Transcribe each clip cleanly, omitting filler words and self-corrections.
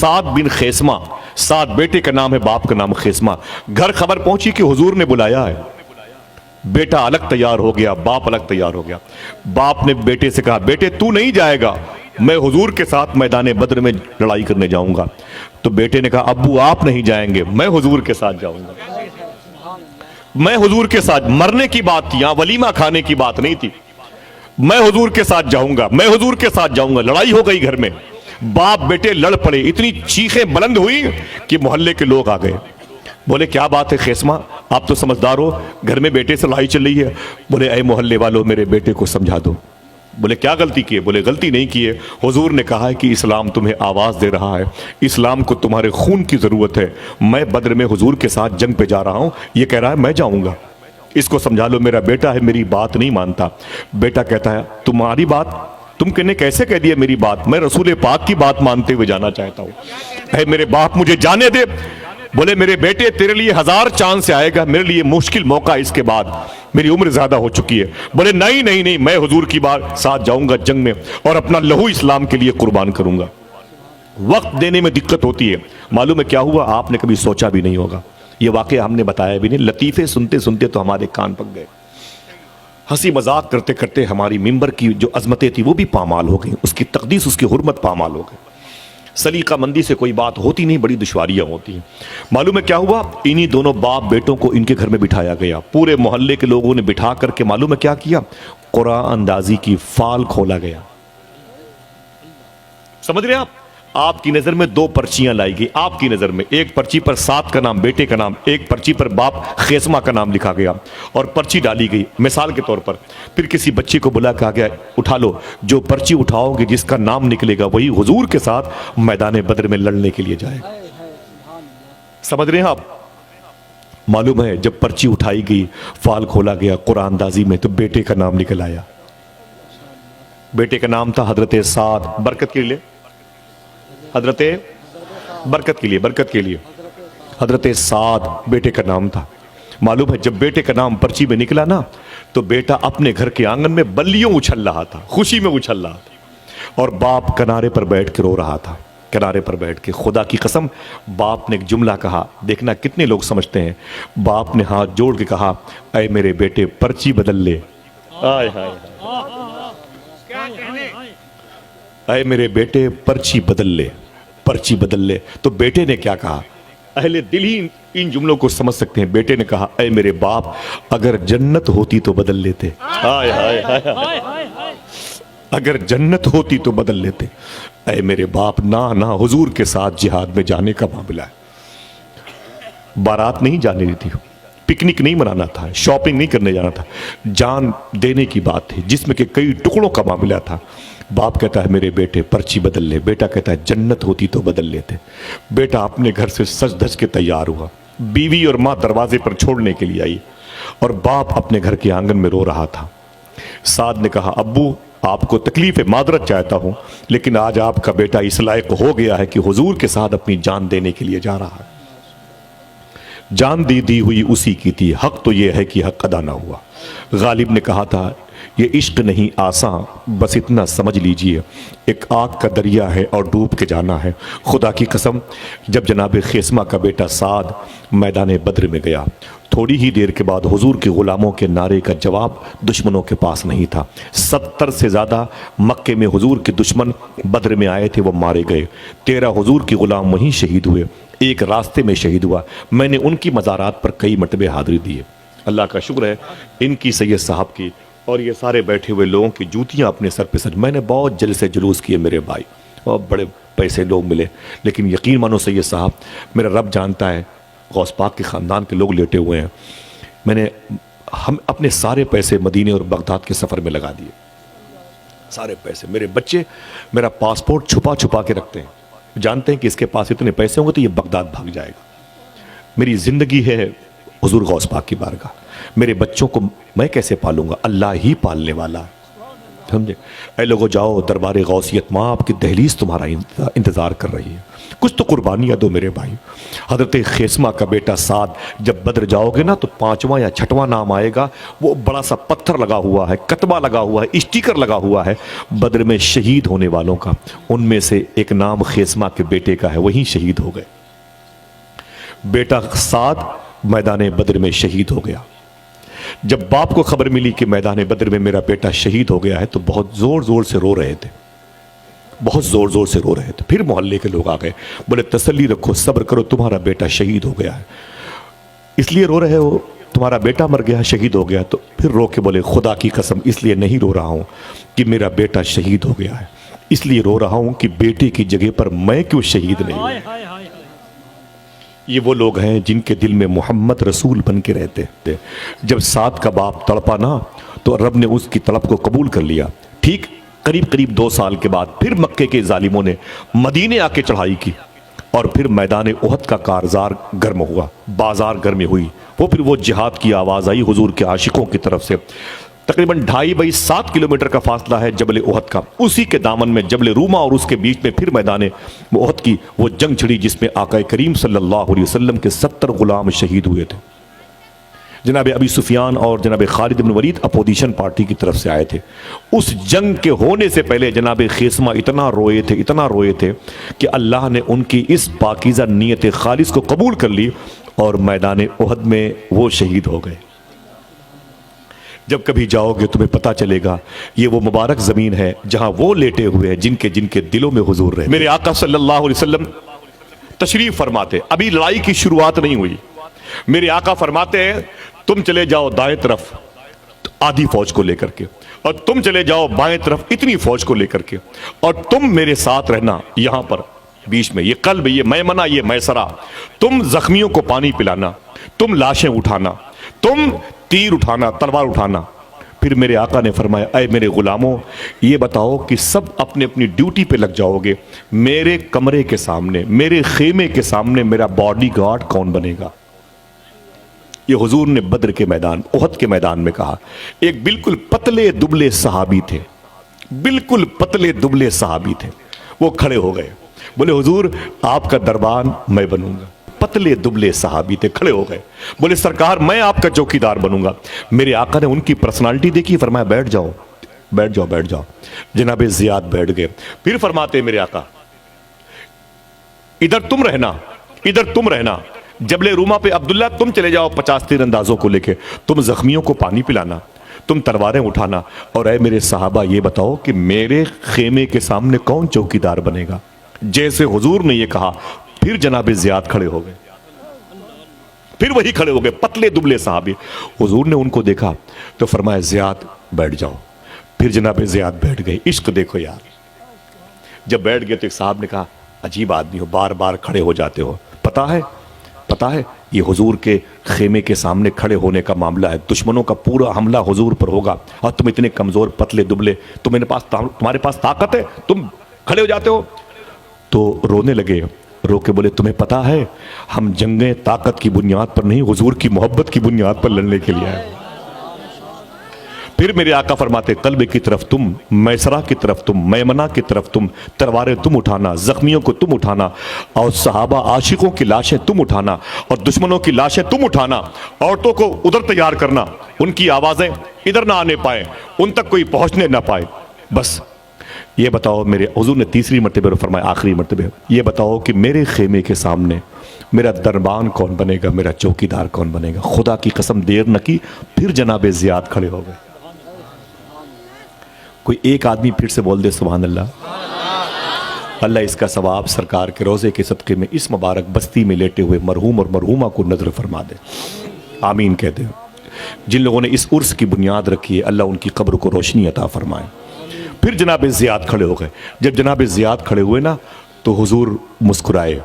سعد بن خیسمہ، سعد بیٹے کا نام ہے، باپ کا نام خیسمہ۔ گھر خبر پہنچی کہ حضور نے بلایا ہے، بیٹا الگ تیار ہو گیا، باپ الگ تیار ہو گیا۔ باپ نے بیٹے سے کہا بیٹے تو نہیں جائے گا، میں حضور کے ساتھ میدان بدر میں لڑائی کرنے جاؤں گا۔ تو بیٹے نے کہا ابو آپ نہیں جائیں گے، میں حضور کے ساتھ جاؤں گا، میں حضور کے ساتھ۔ مرنے کی بات تھی، یہاں ولیمہ کھانے کی بات نہیں تھی۔ میں حضور کے ساتھ جاؤں گا، میں حضور کے ساتھ جاؤں گا۔ لڑائی ہو گئی گھر میں، باپ بیٹے لڑ پڑے، اتنی چیخیں بلند ہوئی کہ محلے کے لوگ آ گئے۔ بولے کیا بات ہے خیسمہ، آپ تو سمجھدار ہو، گھر میں بیٹے سے لڑائی چل رہی ہے۔ بولے اے محلے والوں میرے بیٹے کو سمجھا دو۔ بولے کیا غلطی کی ہے؟ بولے غلطی نہیں کی ہے، حضور نے کہا ہے کہ اسلام تمہیں آواز دے رہا ہے، اسلام کو تمہارے خون کی ضرورت ہے، میں بدر میں حضور کے ساتھ جنگ پہ جا رہا ہوں، یہ کہہ رہا ہے میں جاؤں گا، اس کو سمجھا لو، میرا بیٹا ہے، میری بات نہیں مانتا۔ بیٹا کہتا ہے تمہاری بات تم نے کیسے کہہ دیا میری بات، میں رسول پاک کی بات مانتے ہوئے جانا چاہتا ہوں، اے میرے باپ مجھے جانے دے۔ بولے میرے بیٹے تیرے لیے 1000 چاند سے آئے گا، میرے لیے مشکل موقع، اس کے بعد میری عمر زیادہ ہو چکی ہے۔ بولے نہیں نہیں نہیں، میں حضور کی بات ساتھ جاؤں گا جنگ میں، اور اپنا لہو اسلام کے لیے قربان کروں گا۔ وقت دینے میں دقت ہوتی ہے، معلوم ہے کیا ہوا، آپ نے کبھی سوچا بھی نہیں ہوگا، یہ واقعہ ہم نے بتایا بھی نہیں، لطیفے سنتے سنتے تو ہمارے کان پک گئے، ہنسی مذاق کرتے کرتے ہماری ممبر کی جو عظمتیں تھی وہ بھی پامال ہو گئیں، اس کی تقدیس، اس کی حرمت پامال ہو گئی۔ سلیقہ مندی سے کوئی بات ہوتی نہیں، بڑی دشواریاں ہوتی ہیں۔ معلوم ہے کیا ہوا، انہی دونوں باپ بیٹوں کو ان کے گھر میں بٹھایا گیا، پورے محلے کے لوگوں نے بٹھا کر کے معلوم ہے کیا کیا، قرآن اندازی کی فال کھولا گیا۔ سمجھ رہے ہیں آپ کی نظر میں 2 پرچیاں لائی گئی، آپ کی نظر میں ایک پرچی پر سعد کا نام بیٹے کا نام، ایک پرچی پر باپ خیسمہ کا نام لکھا گیا، اور پرچی ڈالی گئی مثال کے طور پر۔ پھر کسی بچے کو بلا کہا گیا اٹھا لو، جو پرچی اٹھاؤ گے جس کا نام نکلے گا وہی حضور کے ساتھ میدان بدر میں لڑنے کے لیے جائے گا۔ سمجھ رہے ہیں آپ؟ معلوم ہے جب پرچی اٹھائی گئی، فال کھولا گیا قرآن اندازی میں، تو بیٹے کا نام نکل آیا۔ بیٹے کا نام تھا حضرت سعد، برکت کے لیے، حضرت برکت کے لیے، برکت کے لیے حضرت سعد بیٹے کا نام تھا۔ معلوم ہے جب بیٹے کا نام پرچی میں نکلا نا، تو بیٹا اپنے گھر کے آنگن میں بلیوں اچھل رہا تھا، خوشی میں اچھل رہا تھا، اور باپ کنارے پر بیٹھ کے رو رہا تھا، کنارے پر بیٹھ کے۔ خدا کی قسم باپ نے ایک جملہ کہا، دیکھنا کتنے لوگ سمجھتے ہیں، باپ نے ہاتھ جوڑ کے کہا اے میرے بیٹے پرچی بدل لے، آئے ہائے اے میرے بیٹے پرچی بدل لے، پرچی بدل لے۔ تو بیٹے نے کیا کہا، اہل دل ہی ان جملوں کو سمجھ سکتے ہیں۔ بیٹے نے کہا اے میرے باپ اگر جنت ہوتی تو بدل لیتے، آئے ہائے ہائے، اگر جنت ہوتی تو بدل لیتے۔ اے میرے باپ نہ حضور کے ساتھ جہاد میں جانے کا معاملہ ہے، بارات نہیں جانے تھی، پکنک نہیں منانا تھا، شاپنگ نہیں کرنے جانا تھا، جان دینے کی بات تھی، جسم کے کئی ٹکڑوں کا معاملہ تھا۔ باپ کہتا ہے میرے بیٹے پرچی بدل لے، بیٹا کہتا ہے جنت ہوتی تو بدل لیتے۔ بیٹا اپنے گھر سے سج دھج کے تیار ہوا، بیوی اور ماں دروازے پر چھوڑنے کے لیے آئی، اور باپ اپنے گھر کے آنگن میں رو رہا تھا۔ سعد نے کہا ابو آپ کو تکلیف ہے، معذرت چاہتا ہوں، لیکن آج آپ کا بیٹا اس لائق ہو گیا ہے کہ حضور کے ساتھ اپنی جان دینے کے لیے جا رہا ہے۔ جان دی ہوئی اسی کی تھی، حق تو یہ ہے کہ حق ادا نہ ہوا۔ غالب نے کہا تھا یہ عشق نہیں آسان، بس اتنا سمجھ لیجئے ایک آگ کا دریا ہے اور ڈوب کے جانا ہے۔ خدا کی قسم جب جناب خیسمہ کا بیٹا سعد میدان بدر میں گیا، تھوڑی ہی دیر کے بعد حضور کے غلاموں کے نعرے کا جواب دشمنوں کے پاس نہیں تھا۔ 70 سے زیادہ مکے میں حضور کے دشمن بدر میں آئے تھے، وہ مارے گئے۔ 13 حضور کے غلام وہیں شہید ہوئے، ایک راستے میں شہید ہوا۔ میں نے ان کی مزارات پر کئی مرتبے حاضری دی ہے۔ اللہ کا شکر ہے ان کی سید صاحب کی اور یہ سارے بیٹھے ہوئے لوگوں کی جوتیاں اپنے سر پہ سج۔ میں نے بہت جلسے جلوس کیے میرے بھائی، اور بڑے پیسے لوگ ملے، لیکن یقین مانو سید صاحب میرا رب جانتا ہے، غوث پاک کے خاندان کے لوگ لیٹے ہوئے ہیں، میں نے ہم اپنے سارے پیسے مدینے اور بغداد کے سفر میں لگا دیے، سارے پیسے۔ میرے بچے میرا پاسپورٹ چھپا چھپا کے رکھتے ہیں، جانتے ہیں کہ اس کے پاس اتنے پیسے ہوں گے تو یہ بغداد بھاگ جائے گا۔ میری زندگی ہے حضور غوث پاک کی بارگاہ، میرے بچوں کو میں کیسے پالوں گا، اللہ ہی پالنے والا۔ سمجھے؟ اے لوگوں جاؤ دربار غوثیت، ماں آپ کی دہلیز تمہارا انتظار کر رہی ہے، کچھ تو قربانیاں دو میرے بھائی۔ حضرت خیسمہ کا بیٹا سعد، جب بدر جاؤ گے نا تو 5واں یا 6واں نام آئے گا، وہ بڑا سا پتھر لگا ہوا ہے، کتبہ لگا ہوا ہے، اسٹیکر لگا ہوا ہے بدر میں شہید ہونے والوں کا، ان میں سے ایک نام خیسمہ کے بیٹے کا ہے، وہیں شہید ہو گئے۔ بیٹا سعد میدان بدر میں شہید ہو گیا۔ جب باپ کو خبر ملی کہ میدان بدر میں میرا بیٹا شہید ہو گیا ہے تو بہت زور زور سے رو رہے تھے، بہت زور زور سے رو رہے تھے۔ پھر محلے کے لوگ آ گئے، بولے تسلی رکھو، صبر کرو، تمہارا بیٹا شہید ہو گیا ہے۔ اس لیے رو رہے ہو؟ تمہارا بیٹا مر گیا، شہید ہو گیا؟ تو پھر رو کے بولے خدا کی قسم اس لیے نہیں رو رہا ہوں کہ میرا بیٹا شہید ہو گیا ہے، اس لیے رو رہا ہوں کہ بیٹے کی جگہ پر میں کیوں شہید نہیں ہوں۔ یہ وہ لوگ ہیں جن کے دل میں محمد رسول بن کے رہتے تھے۔ جب سعد کا باپ تڑپا نا تو رب نے اس کی تڑپ کو قبول کر لیا۔ ٹھیک قریب 2 سال کے بعد پھر مکے کے ظالموں نے مدینے آ کے چڑھائی کی، اور پھر میدان احد کا کارزار گرم ہوا، بازار گرم ہوئی، پھر وہ جہاد کی آواز آئی حضور کے عاشقوں کی طرف سے۔ تقریباً 2.5 بائی 7 کلومیٹر کا فاصلہ ہے جبل احد کا، اسی کے دامن میں جبل روما اور اس کے بیچ میں پھر میدان احد کی وہ جنگ چھڑی جس میں آقا کریم صلی اللہ علیہ وسلم کے 70 غلام شہید ہوئے تھے۔ جناب ابی سفیان اور جناب خالد بن ولید اپوزیشن پارٹی کی طرف سے آئے تھے۔ اس جنگ کے ہونے سے پہلے جناب خیسمہ اتنا روئے تھے کہ اللہ نے ان کی اس پاکیزہ نیت خالص کو قبول کر لی اور میدان احد میں وہ شہید ہو گئے۔ جب کبھی جاؤ گے تمہیں پتا چلے گا یہ وہ مبارک زمین ہے جہاں وہ لیٹے ہوئے ہیں جن کے دلوں میں حضور رہے۔ میرے آقا صلی اللہ علیہ وسلم تشریف فرماتے، ابھی لڑائی کی شروعات نہیں ہوئی، میرے آقا فرماتے ہیں تم چلے جاؤ دائیں طرف آدھی فوج کو لے کر کے، اور تم چلے جاؤ بائیں طرف اتنی فوج کو لے کر کے، اور تم میرے ساتھ رہنا یہاں پر بیچ میں، یہ قلب، یہ میمنہ، یہ میسرہ، تم زخمیوں کو پانی پلانا، تم لاشیں اٹھانا، تم تیر اٹھانا، تلوار اٹھانا۔ پھر میرے آقا نے فرمایا اے میرے غلاموں یہ بتاؤ کہ سب اپنے اپنی ڈیوٹی پہ لگ جاؤ گے، میرے کمرے کے سامنے، میرے خیمے کے سامنے میرا باڈی گارڈ کون بنے گا؟ یہ حضور نے بدر کے میدان، احد کے میدان میں کہا۔ ایک بالکل پتلے دبلے صحابی تھے، بالکل پتلے دبلے صحابی تھے، وہ کھڑے ہو گئے، بولے حضور آپ کا دربان میں بنوں گا۔ پتلے دبلے صحابی تھے، کھڑے ہو گئے، بولے سرکار میں آپ کا چوکیدار بنوں گا۔ میرے آقا نے ان کی پرسنالٹی دیکھی، فرمایا بیٹھ جاؤ بیٹھ جاؤ بیٹھ جاؤ۔ جناب زیاد بیٹھ گئے۔ پھر فرماتے میرے آقا ادھر تم رہنا، ادھر تم رہنا، جبل روما پہ عبداللہ تم چلے جاؤ 50 تیر اندازوں کو لے کے، تم زخمیوں کو پانی پلانا، تم تلواریں اٹھانا، اور اے میرے صحابہ یہ بتاؤ کہ میرے خیمے کے سامنے کون چوکیدار بنے گا؟ جیسے حضور نے یہ کہا پھر جناب زیاد کھڑے ہو گئے، پھر وہی کھڑے ہو گئے پتلے دبلے صحابی۔ حضور نے ان کو دیکھا تو فرمایا زیاد بیٹھ جاؤ، پھر جناب زیاد بیٹھ گئے۔ عشق دیکھو یار، جب بیٹھ گئے تو ایک صاحب نے کہا عجیب آدمی ہو، بار بار کھڑے ہو جاتے ہو، پتا ہے یہ حضور کے خیمے کے سامنے کھڑے ہونے کا معاملہ ہے، دشمنوں کا پورا حملہ حضور پر ہوگا، اور تم اتنے کمزور پتلے دبلے، تمہارے پاس طاقت ہے، تم کھڑے ہو جاتے ہو؟ تو رونے لگے، رو کے بولے تمہیں پتا ہے ہم جنگیں طاقت کی بنیاد پر نہیں، حضور کی محبت کی بنیاد پر لڑنے کے لیے آئے۔ پھر میرے آقا فرماتے قلب کی طرف تم، میسرہ کی طرف تم، میمنہ کی طرف تم، تلواریں تم اٹھانا، زخمیوں کو تم اٹھانا، اور صحابہ عاشقوں کی لاشیں تم اٹھانا، اور دشمنوں کی لاشیں تم اٹھانا، عورتوں کو ادھر تیار کرنا، ان کی آوازیں ادھر نہ آنے پائے، ان تک کوئی پہنچنے نہ پائے۔ بس یہ بتاؤ میرے حضور نے تیسری مرتبہ فرمایا، آخری مرتبہ یہ بتاؤ کہ میرے خیمے کے سامنے میرا دربان کون بنے گا، میرا چوکیدار کون بنے گا؟ خدا کی قسم دیر نہ کی، پھر جناب زیاد کھڑے ہو گئے۔ کوئی ایک آدمی پھر سے بول دے سبحان اللہ۔ اللہ اس کا ثواب سرکار کے روزے کے صدقے میں اس مبارک بستی میں لیٹے ہوئے مرحوم اور مرحومہ کو نظر فرما دے، آمین کہتے ہیں۔ جن لوگوں نے اس عرس کی بنیاد رکھی ہے اللہ ان کی قبر کو روشنی عطا فرمائے۔ پھر جناب زیاد کھڑے ہو گئے۔ جب جناب زیاد کھڑے ہوئے نا تو حضور مسکرائے،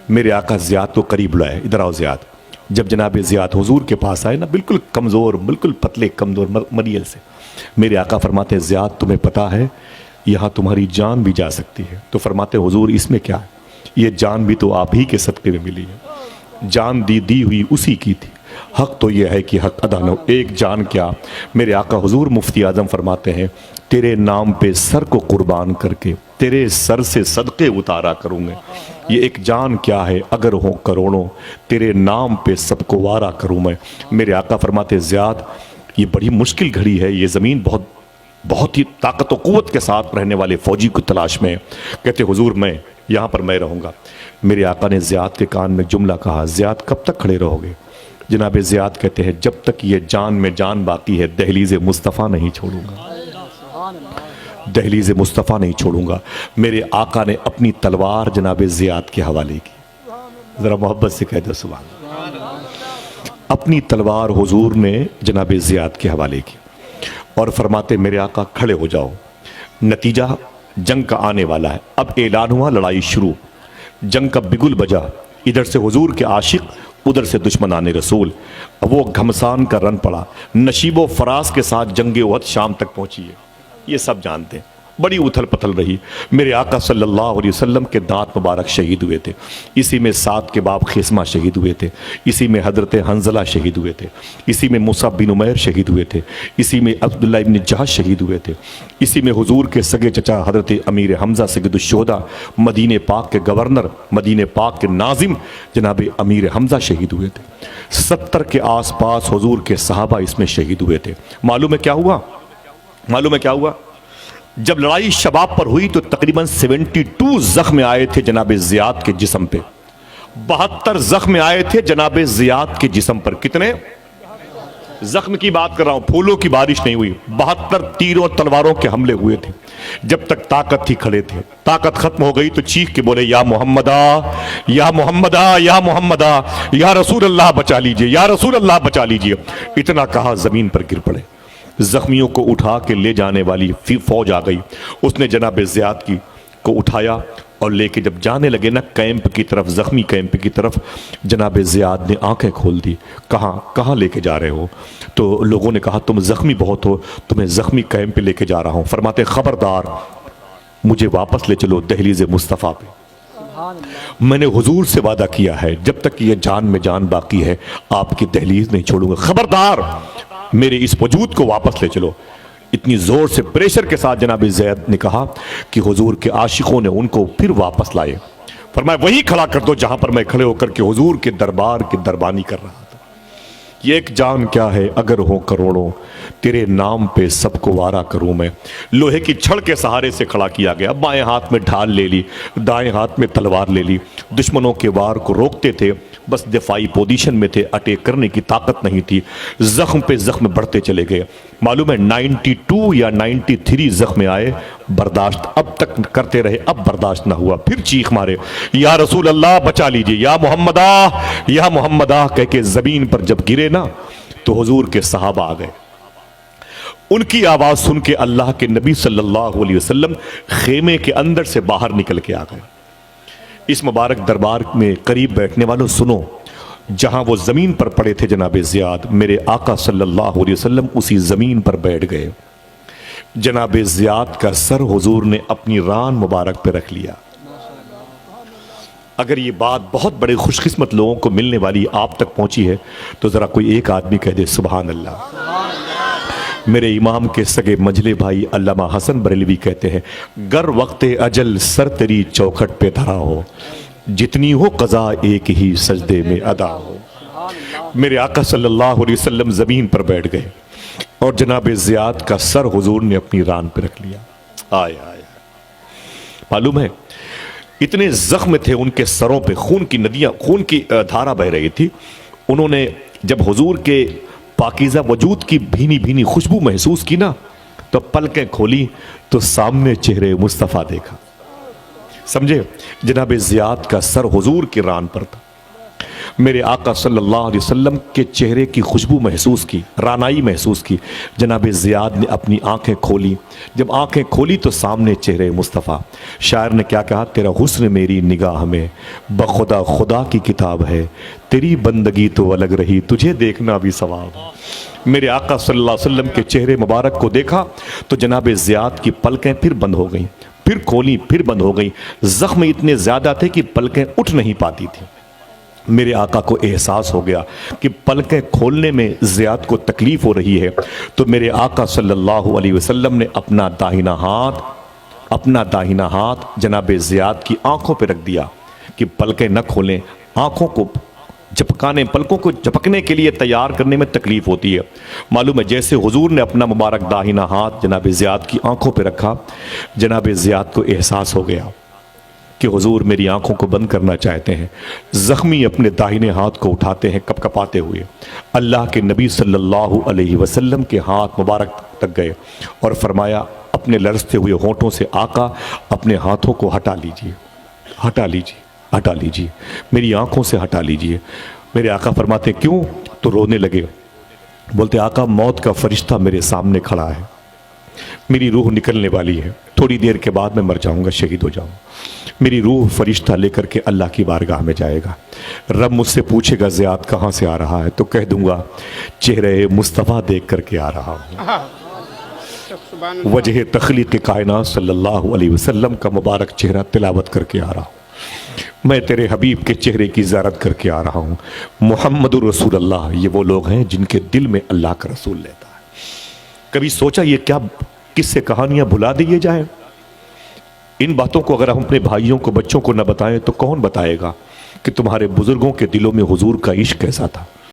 میرے آقا زیاد کو قریب لائے، ادھر آؤ زیاد۔ جب جناب زیاد حضور کے پاس آئے نا، بالکل کمزور، بالکل پتلے کمزور مریل سے، میرے آقا فرماتے ہیں زیاد تمہیں پتا ہے یہاں تمہاری جان بھی جا سکتی ہے؟ تو فرماتے ہیں حضور اس میں کیا ہے، یہ جان بھی تو آپ ہی کے صدقے میں ملی ہے، جان دی ہوئی اسی کی تھی، حق تو یہ ہے کہ حق ادا نہ ہو، ایک جان کیا، میرے آقا حضور مفتی اعظم فرماتے ہیں تیرے نام پہ سر کو قربان کر کے تیرے سر سے صدقے اتارا کروں گے، یہ ایک جان کیا ہے اگر ہوں کروڑوں، تیرے نام پہ سب کو وارا کروں میں۔ میرے آقا فرماتے زیاد یہ بڑی مشکل گھڑی ہے، یہ زمین بہت ہی طاقت و قوت کے ساتھ رہنے والے فوجی کو تلاش میں، کہتے حضور میں یہاں پر میں رہوں گا۔ میرے آقا نے زیاد کے کان میں جملہ کہا، زیاد کب تک کھڑے رہو گے؟ جناب زیاد کہتے ہیں جب تک یہ جان میں جان باقی ہے دہلیز مصطفیٰ نہیں چھوڑوں گا، دہلیز مصطفیٰ نہیں چھوڑوں گا۔ میرے آقا نے اپنی تلوار جناب زیاد کے حوالے کی، ذرا محبت سے کہہ دو سبحان اللہ، اپنی تلوار حضور نے جناب زیاد کے حوالے کی اور فرماتے میرے آقا کھڑے ہو جاؤ، نتیجہ جنگ کا آنے والا ہے۔ اب اعلان ہوا لڑائی شروع، جنگ کا بگل بجا، ادھر سے حضور کے عاشق، ادھر سے دشمنان رسول، وہ گھمسان کا رن پڑا، نشیب و فراز کے ساتھ جنگ احد شام تک پہنچی ہے، یہ سب جانتے ہیں، بڑی اتھل پتھل رہی۔ میرے آقا صلی اللہ علیہ وسلم کے دانت مبارک شہید ہوئے تھے، اسی میں سعد کے باپ خیسمہ شہید ہوئے تھے، اسی میں حضرت حنظلہ شہید ہوئے تھے، اسی میں مصعب بن عمیر شہید ہوئے تھے، اسی میں عبداللہ ابن جہش شہید ہوئے تھے، اسی میں حضور کے سگے چچا حضرت امیر حمزہ سید الشہداء، مدینہ پاک کے گورنر، مدینہ پاک کے ناظم جناب امیر حمزہ شہید ہوئے تھے، 70 کے آس پاس حضور کے صحابہ اس میں شہید ہوئے تھے۔ معلوم ہے کیا ہوا؟ معلوم ہے کیا ہوا؟ جب لڑائی شباب پر ہوئی تو تقریباً 72 زخم آئے تھے جناب زیاد کے جسم پہ، 72 زخم آئے تھے جناب زیاد کے جسم پر۔ کتنے زخم کی بات کر رہا ہوں، پھولوں کی بارش نہیں ہوئی، 72 تیروں تلواروں کے حملے ہوئے تھے۔ جب تک طاقت تھی کھڑے تھے، طاقت ختم ہو گئی تو چیخ کے بولے یا محمدہ یا محمدہ یا محمدہ، یا رسول اللہ بچا لیجئے، یا رسول اللہ بچا لیجئے۔ اتنا کہا زمین پر گر پڑے، زخمیوں کو اٹھا کے لے جانے والی فوج آ گئی، اس نے جناب زیاد کو اٹھایا اور لے کے جب جانے لگے نا کیمپ کی طرف، زخمی کیمپ کی طرف، جناب زیاد نے آنکھیں کھول دی، کہاں لے کے جا رہے ہو؟ تو لوگوں نے کہا تم زخمی بہت ہو، تمہیں زخمی کیمپ پہ لے کے جا رہا ہوں۔ فرماتے خبردار مجھے واپس لے چلو دہلیز مصطفیٰ پہ، میں نے حضور سے وعدہ کیا ہے جب تک یہ جان میں جان باقی ہے آپ کی دہلیز نہیں چھوڑوں گا، خبردار میرے اس وجود کو واپس لے چلو۔ اتنی زور سے پریشر کے ساتھ جناب زید نے کہا کہ حضور کے عاشقوں نے ان کو پھر واپس لائے، فرمایا وہی کھڑا کر دو جہاں پر میں کھڑے ہو کر کے حضور کے دربار کی دربانی کر رہا تھا۔ یہ ایک جان کیا ہے اگر ہو کروڑوں، تیرے نام پہ سب کو وارا کروں میں۔ لوہے کی چھڑ کے سہارے سے کھڑا کیا گیا، بائیں ہاتھ میں ڈھال لے لی، دائیں ہاتھ میں تلوار لے لی، دشمنوں کے وار کو روکتے تھے، بس دفاعی پوزیشن میں تھے، اٹیک کرنے کی طاقت نہیں تھی، زخم پہ زخم بڑھتے چلے گئے۔ معلوم ہے 92 یا 93 زخم آئے، برداشت اب تک کرتے رہے، اب برداشت نہ ہوا، پھر چیخ مارے یا رسول اللہ بچا لیجئے، یا محمدہ یا محمدہ کہہ کے زمین پر جب گرے نا تو حضور کے صحابہ آ گئے، ان کی آواز سن کے اللہ کے نبی صلی اللہ علیہ وسلم خیمے کے اندر سے باہر نکل کے آ گئے۔ اس مبارک دربار میں قریب بیٹھنے والوں سنو، جہاں وہ زمین پر پڑے تھے جناب زیاد، میرے آقا صلی اللہ علیہ وسلم اسی زمین پر بیٹھ گئے، جناب زیاد کا سر حضور نے اپنی ران مبارک پہ رکھ لیا۔ اگر یہ بات بہت بڑے خوش قسمت لوگوں کو ملنے والی آپ تک پہنچی ہے تو ذرا کوئی ایک آدمی کہہ دے سبحان اللہ۔ میرے امام کے سگے مجلے بھائی علامہ حسن بریلوی کہتے ہیں گر وقت اجل سر تیری چوکھٹ پہ دھرا ہو، جتنی ہو قضا ایک ہی سجدے میں ادا ہو۔ میرے آقا صلی اللہ علیہ وسلم زمین پر بیٹھ گئے اور جناب زیاد کا سر حضور نے اپنی ران پہ رکھ لیا۔ آیا معلوم ہے اتنے زخم تھے ان کے سروں پہ، خون کی ندیاں، خون کی دھارا بہ رہی تھی۔ انہوں نے جب حضور کے پاکیزہ وجود کی بھینی بھینی خوشبو محسوس کی نا تو پلکیں کھولی تو سامنے چہرے مصطفیٰ دیکھا، سمجھے؟ جناب زیاد کا سر حضور کی ران پر تھا، میرے آقا صلی اللہ علیہ وسلم کے چہرے کی خوشبو محسوس کی، رانائی محسوس کی۔ جناب زیاد نے اپنی آنکھیں کھولی، جب آنکھیں کھولی تو سامنے چہرے مصطفیٰ۔ شاعر نے کیا کہا، تیرا حسن میری نگاہ میں بخدا خدا کی کتاب ہے، تیری بندگی تو الگ رہی تجھے دیکھنا بھی ثواب۔ میرے آقا صلی اللہ علیہ وسلم کے چہرے مبارک کو دیکھا تو جناب زیاد کی پلکیں پھر بند ہو گئیں، پھر کھولی، پھر بند ہو گئیں۔ زخم اتنے زیادہ تھے کہ پلکیں اٹھ نہیں پاتی تھیں۔ میرے آقا کو احساس ہو گیا کہ پلکیں کھولنے میں زیاد کو تکلیف ہو رہی ہے، تو میرے آقا صلی اللہ علیہ وسلم نے اپنا داہنا ہاتھ جناب زیاد کی آنکھوں پہ رکھ دیا کہ پلکیں نہ کھولیں، آنکھوں کو پلکوں کو جھپکنے کے لیے تیار کرنے میں تکلیف ہوتی ہے۔ معلوم ہے جیسے حضور نے اپنا مبارک داہنا ہاتھ جناب زیاد کی آنکھوں پہ رکھا، جناب زیاد کو احساس ہو گیا کہ حضور میری آنکھوں کو بند کرنا چاہتے ہیں۔ زخمی اپنے داہنے ہاتھ کو اٹھاتے ہیں کپ کپاتے ہوئے، اللہ کے نبی صلی اللہ علیہ وسلم کے ہاتھ مبارک تک گئے اور فرمایا اپنے لرزتے ہوئے ہونٹوں سے آقا اپنے ہاتھوں کو ہٹا لیجئے، ہٹا لیجئے، ہٹا لیجئے، میری آنکھوں سے ہٹا لیجئے۔ میرے آقا فرماتے کیوں؟ تو رونے لگے، بولتے آقا موت کا فرشتہ میرے سامنے کھڑا ہے، میری روح نکلنے والی ہے، تھوڑی دیر کے بعد میں مر جاؤں گا، شہید ہو جاؤں گا۔ میری روح فرشتہ لے کر کے اللہ کی بارگاہ میں جائے گا، رب مجھ سے پوچھے گا زیاد کہاں سے آ رہا ہے، تو کہہ دوں گا چہرے مصطفیٰ دیکھ کر کے آ رہا ہوں، وجہ تخلیق کائنات صلی اللہ علیہ وسلم کا مبارک چہرہ تلاوت کر کے آ رہا ہوں، میں تیرے حبیب کے چہرے کی زیارت کر کے آ رہا ہوں۔ محمد رسول اللہ، یہ وہ لوگ ہیں جن کے دل میں اللہ کا رسول لیتا ہے۔ کبھی سوچا یہ کیا کس سے کہانیاں بھلا دیے جائیں؟ ان باتوں کو اگر ہم اپنے بھائیوں کو بچوں کو نہ بتائیں تو کون بتائے گا کہ تمہارے بزرگوں کے دلوں میں حضور کا عشق کیسا تھا؟